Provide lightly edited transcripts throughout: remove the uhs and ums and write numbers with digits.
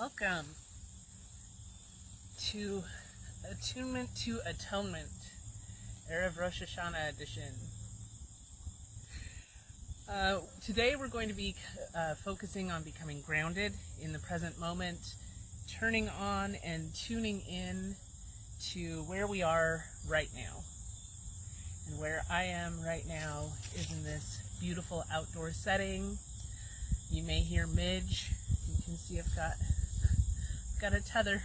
Welcome to Attunement to Atonement, Erev Rosh Hashanah edition. Today we're going to be focusing on becoming grounded in the present moment, turning on and tuning in to where we are right now. And where I am right now is in this beautiful outdoor setting. You may hear Midge. You can see I've got a tether.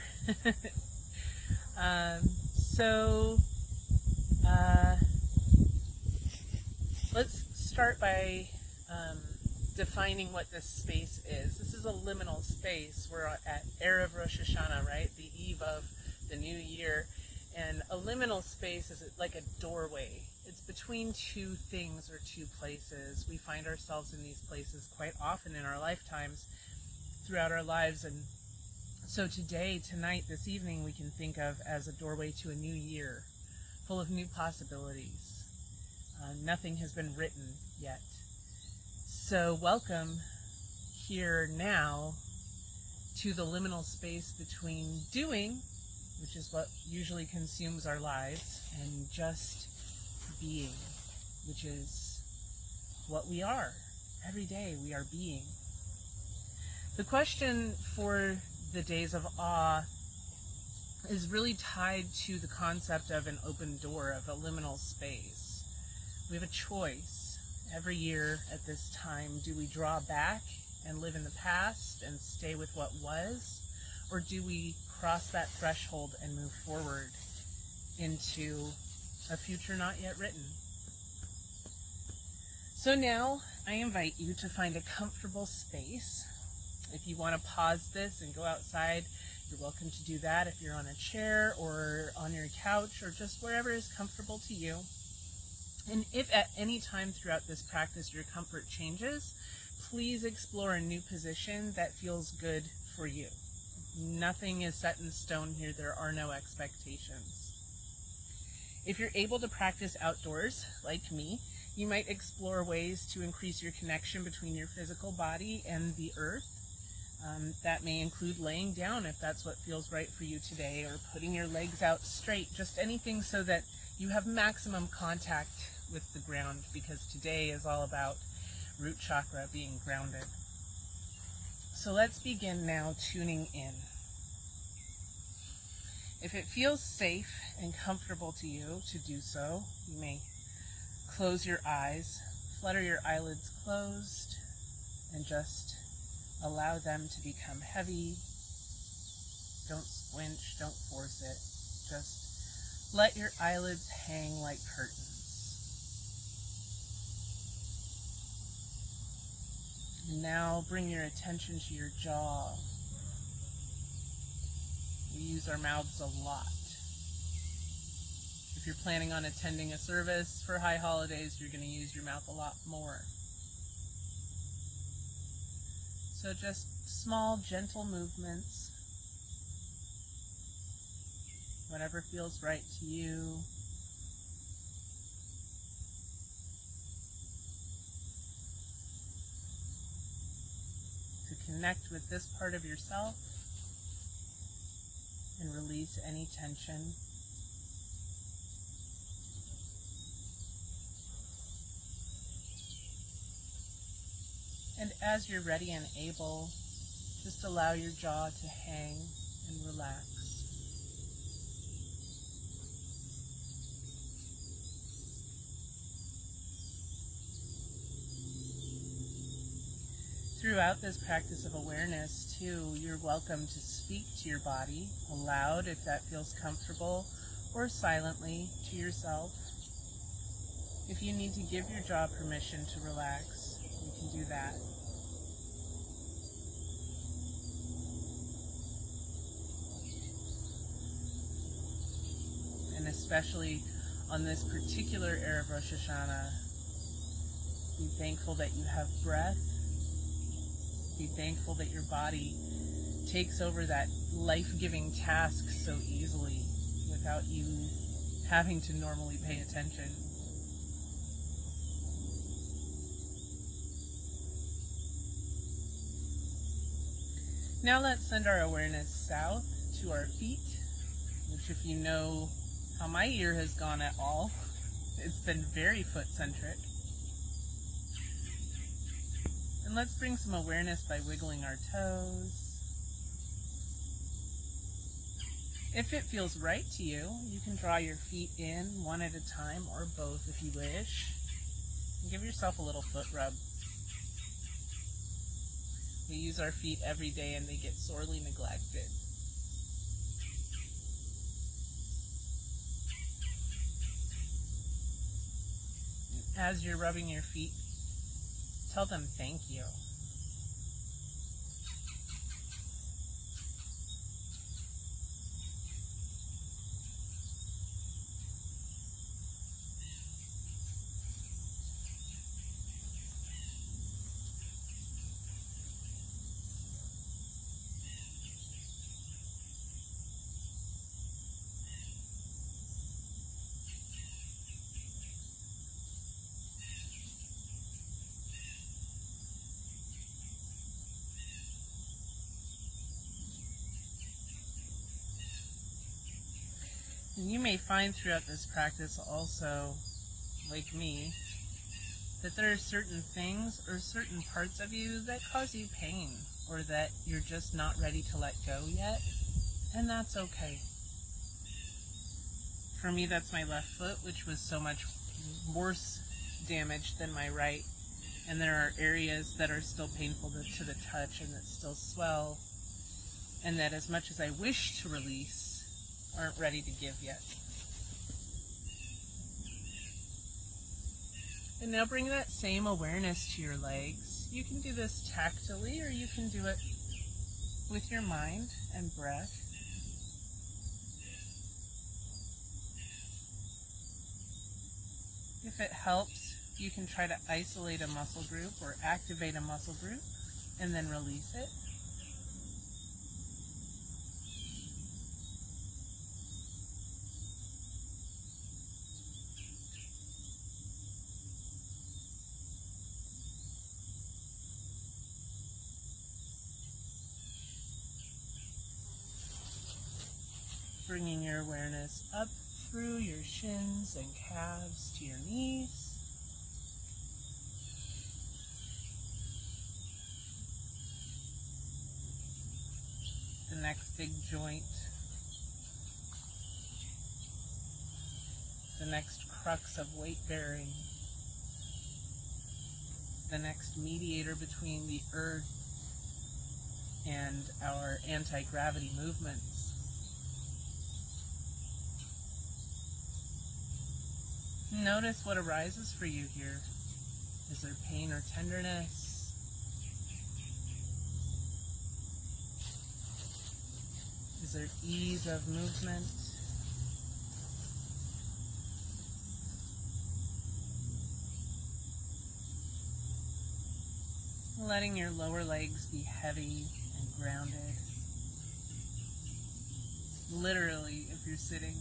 Let's start by defining what this space is. This is a liminal space. We're at Erev Rosh Hashanah, right? The eve of the new year. And a liminal space is like a doorway. It's between two things or two places. We find ourselves in these places quite often in our lifetimes, throughout our lives. And so tonight, this evening, we can think of as a doorway to a new year, full of new possibilities. Nothing has been written yet. So welcome here now to the liminal space between doing, which is what usually consumes our lives, and just being, which is what we are. Every day we are being. The question for the days of awe is really tied to the concept of an open door, of a liminal space. We have a choice. Every year at this time, do we draw back and live in the past and stay with what was? Or do we cross that threshold and move forward into a future not yet written? So now I invite you to find a comfortable space. If you want to pause this and go outside, you're welcome to do that if you're on a chair or on your couch or just wherever is comfortable to you. And if at any time throughout this practice your comfort changes, please explore a new position that feels good for you. Nothing is set in stone here. There are no expectations. If you're able to practice outdoors, like me, you might explore ways to increase your connection between your physical body and the earth. That may include laying down if that's what feels right for you today, or putting your legs out straight, just anything so that you have maximum contact with the ground, because today is all about root chakra being grounded. So let's begin now tuning in. If it feels safe and comfortable to you to do so, you may close your eyes, flutter your eyelids closed, and just allow them to become heavy. Don't squinch, don't force it. Just let your eyelids hang like curtains. And now bring your attention to your jaw. We use our mouths a lot. If you're planning on attending a service for high holidays, you're going to use your mouth a lot more. So just small, gentle movements, whatever feels right to you. To connect with this part of yourself and release any tension. And as you're ready and able, just allow your jaw to hang and relax. Throughout this practice of awareness, too, you're welcome to speak to your body aloud if that feels comfortable, or silently to yourself. If you need to give your jaw permission to relax, you can do that. And especially on this particular Erev Rosh Hashanah, be thankful that you have breath. Be thankful that your body takes over that life-giving task so easily without you having to normally pay attention. Now let's send our awareness south to our feet, which, if you know how my year has gone at all, it's been very foot-centric. And let's bring some awareness by wiggling our toes. If it feels right to you, you can draw your feet in one at a time, or both if you wish. And give yourself a little foot rub. We use our feet every day and they get sorely neglected. As you're rubbing your feet, tell them thank you. And you may find throughout this practice also, like me, that there are certain things or certain parts of you that cause you pain, or that you're just not ready to let go yet, and that's okay. For me, that's my left foot, which was so much worse damaged than my right, and there are areas that are still painful to the touch and that still swell, and that as much as I wish to release, aren't ready to give yet. And now bring that same awareness to your legs. You can do this tactily, or you can do it with your mind and breath. If it helps, you can try to isolate a muscle group or activate a muscle group and then release it. Bringing your awareness up through your shins and calves to your knees. The next big joint. The next crux of weight bearing. The next mediator between the earth and our anti-gravity movements. Notice what arises for you here. Is there pain or tenderness? Is there ease of movement? Letting your lower legs be heavy and grounded. Literally, if you're sitting.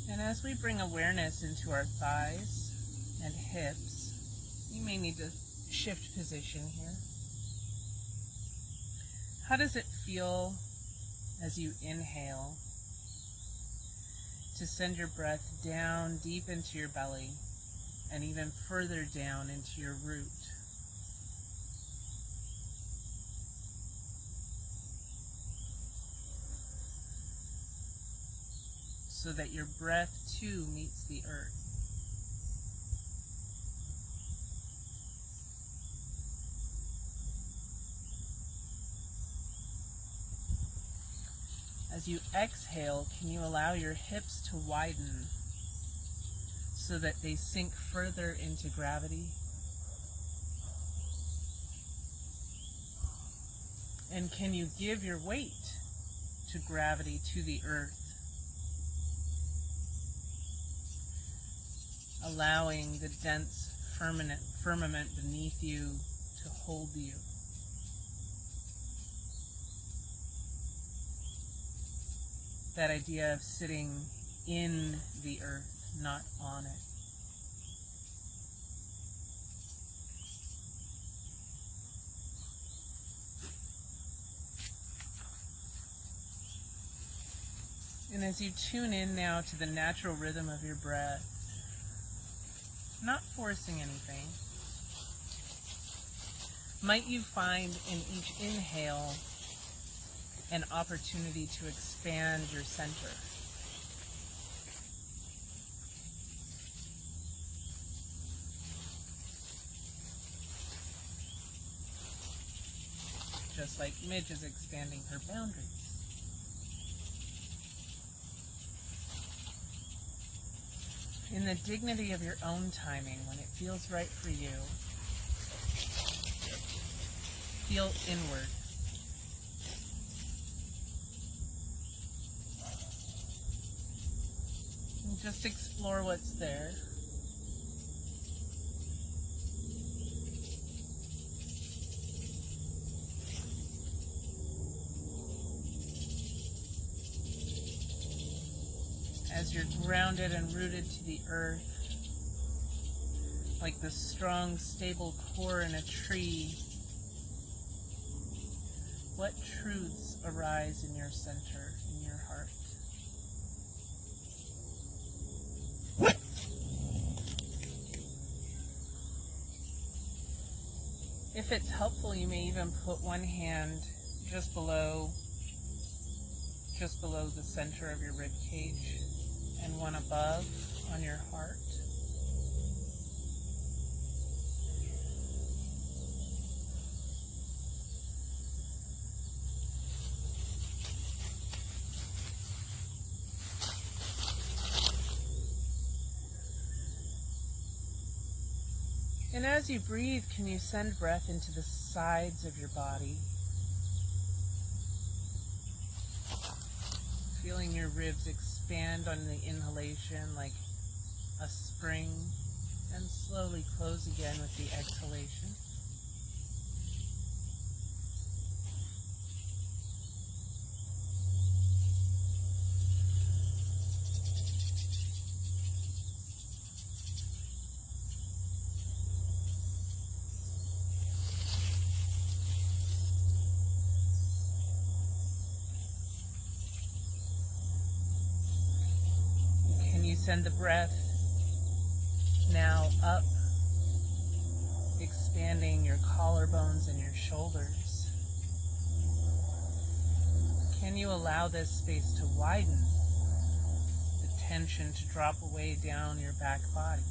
And as we bring awareness into our thighs and hips, you may need to shift position here. How does it feel as you inhale to send your breath down deep into your belly and even further down into your root? So that your breath too meets the earth. As you exhale, can you allow your hips to widen so that they sink further into gravity? And can you give your weight to gravity, to the earth? Allowing the dense firmament beneath you to hold you. That idea of sitting in the earth, not on it. And as you tune in now to the natural rhythm of your breath, not forcing anything, might you find in each inhale an opportunity to expand your center. Just like Midge is expanding her boundaries. In the dignity of your own timing, when it feels right for you, feel inward. And just explore what's there. As you're grounded and rooted to the earth, like the strong, stable core in a tree, what truths arise in your center, in your heart? If it's helpful, you may even put one hand just below the center of your rib cage, and one above on your heart. And as you breathe, can you send breath into the sides of your body? Feeling your ribs expand on the inhalation like a spring, and slowly close again with the exhalation. Send the breath now up, expanding your collarbones and your shoulders. Can you allow this space to widen, the tension to drop away down your back body?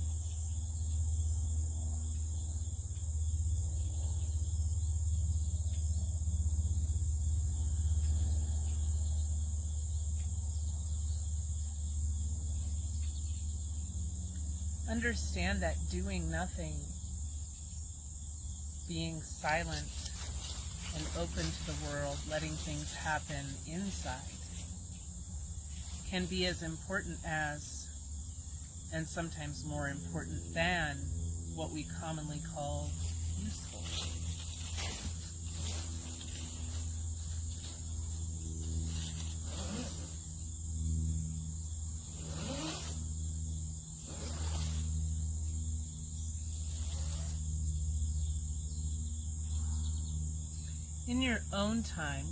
Understand that doing nothing, being silent and open to the world, letting things happen inside, can be as important as, and sometimes more important than, what we commonly call useful. In your own time,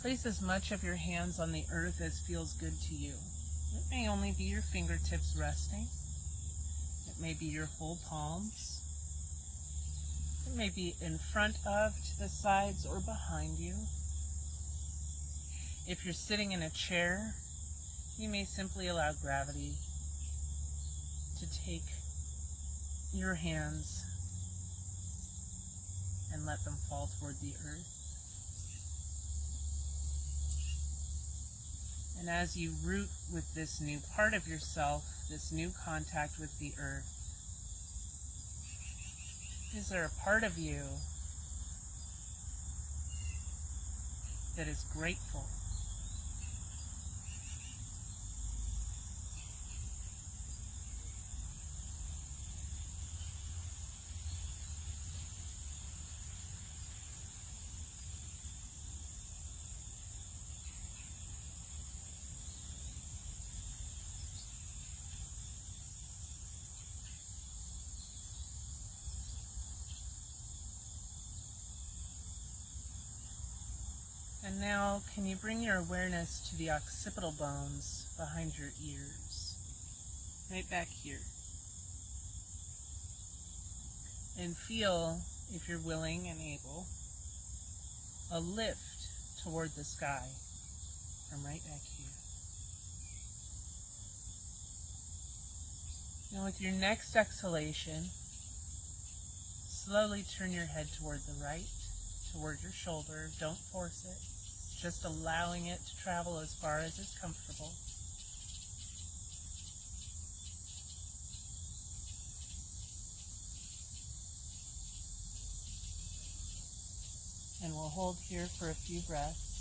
place as much of your hands on the earth as feels good to you. It may only be your fingertips resting. It may be your whole palms. It may be in front of, to the sides, or behind you. If you're sitting in a chair, you may simply allow gravity to take your hands and let them fall toward the earth. And as you root with this new part of yourself, this new contact with the earth, is there a part of you that is grateful? And now, can you bring your awareness to the occipital bones behind your ears? Right back here. And feel, if you're willing and able, a lift toward the sky from right back here. Now with your next exhalation, slowly turn your head toward the right, toward your shoulder. Don't force it. Just allowing it to travel as far as is comfortable. And we'll hold here for a few breaths.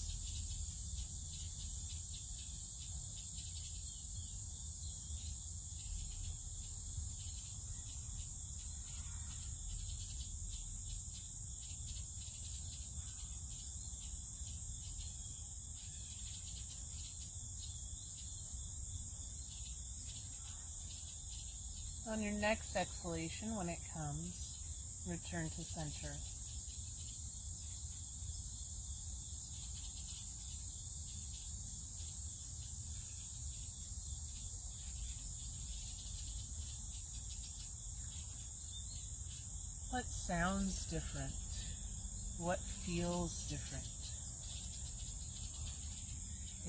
On your next exhalation, when it comes, return to center. What sounds different? What feels different?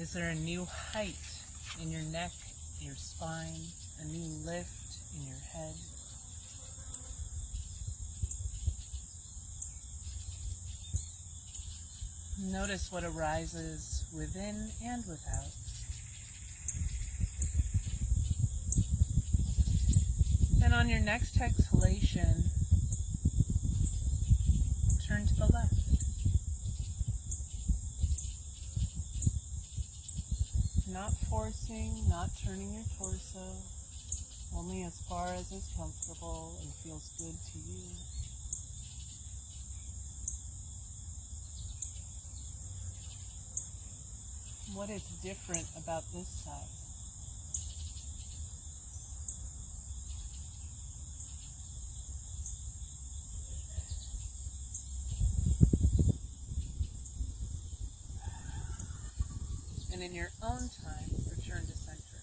Is there a new height in your neck, your spine, a new lift in your head? Notice what arises within and without. And on your next exhalation, turn to the left. Not forcing, not turning your torso, only as far as is comfortable and feels good to you. What is different about this side? And in your own time, return to center.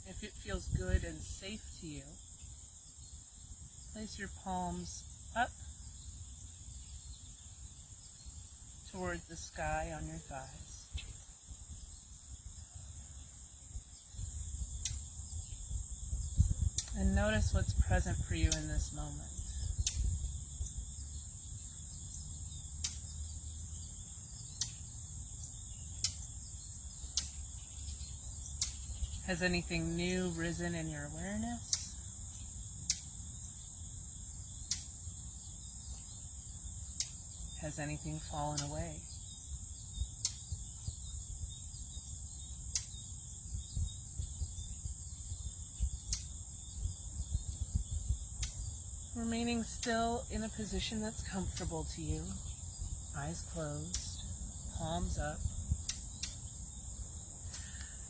If it feels good and safe to you, place your palms up toward the sky on your thighs. And notice what's present for you in this moment. Has anything new risen in your awareness? Has anything fallen away? Remaining still in a position that's comfortable to you, eyes closed, palms up.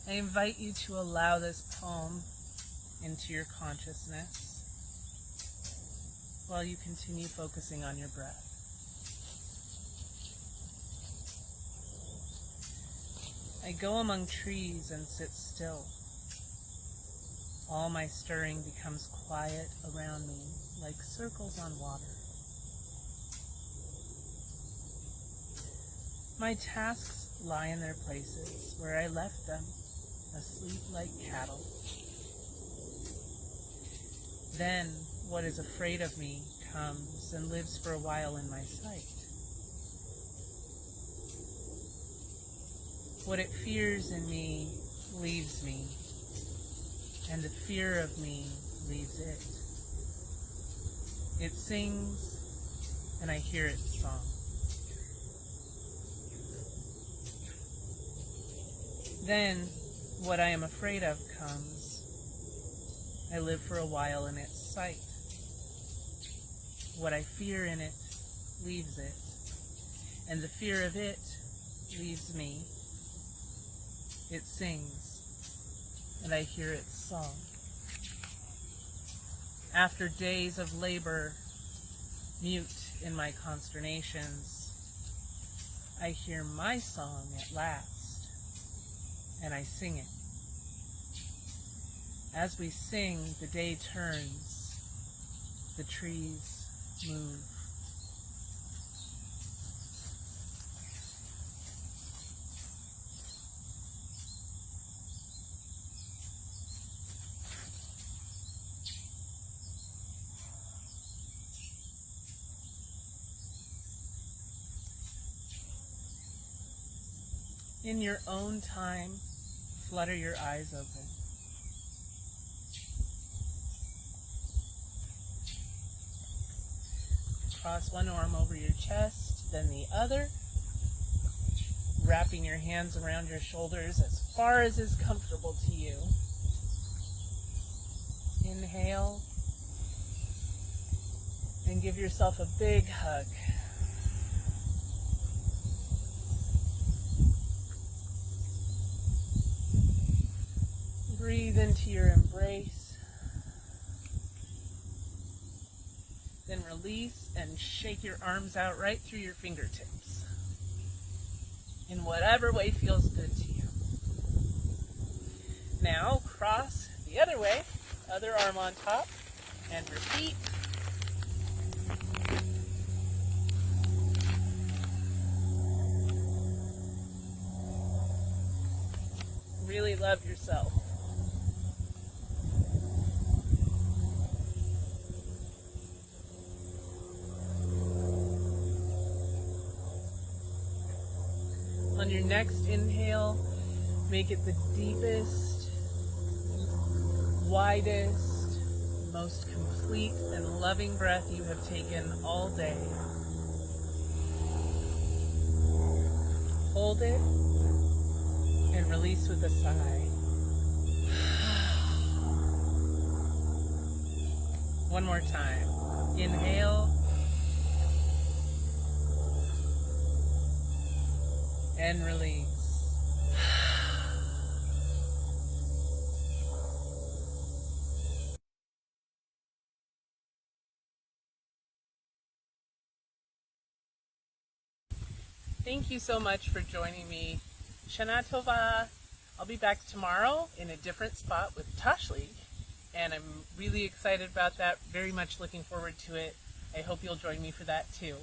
I invite you to allow this palm into your consciousness while you continue focusing on your breath. I go among trees and sit still. All my stirring becomes quiet around me, like circles on water. My tasks lie in their places, where I left them, asleep like cattle. Then, what is afraid of me comes and lives for a while in my sight. What it fears in me leaves me, and the fear of me leaves it. It sings, and I hear its song. Then, what I am afraid of comes. I live for a while in its sight. What I fear in it leaves it, and the fear of it leaves me. It sings, and I hear its song. After days of labor, mute in my consternations, I hear my song at last, and I sing it. As we sing, the day turns, the trees move. In your own time, flutter your eyes open. Cross one arm over your chest, then the other, wrapping your hands around your shoulders as far as is comfortable to you. Inhale, and give yourself a big hug. Breathe into your embrace. Then release and shake your arms out right through your fingertips in whatever way feels good to you. Now cross the other way, other arm on top, and repeat. Really love yourself. On your next inhale, make it the deepest, widest, most complete and loving breath you have taken all day. Hold it and release with a sigh. One more time. Inhale. And release. Thank you so much for joining me. Shana Tova. I'll be back tomorrow in a different spot with Tashli, and I'm really excited about that. Very much looking forward to it. I hope you'll join me for that too.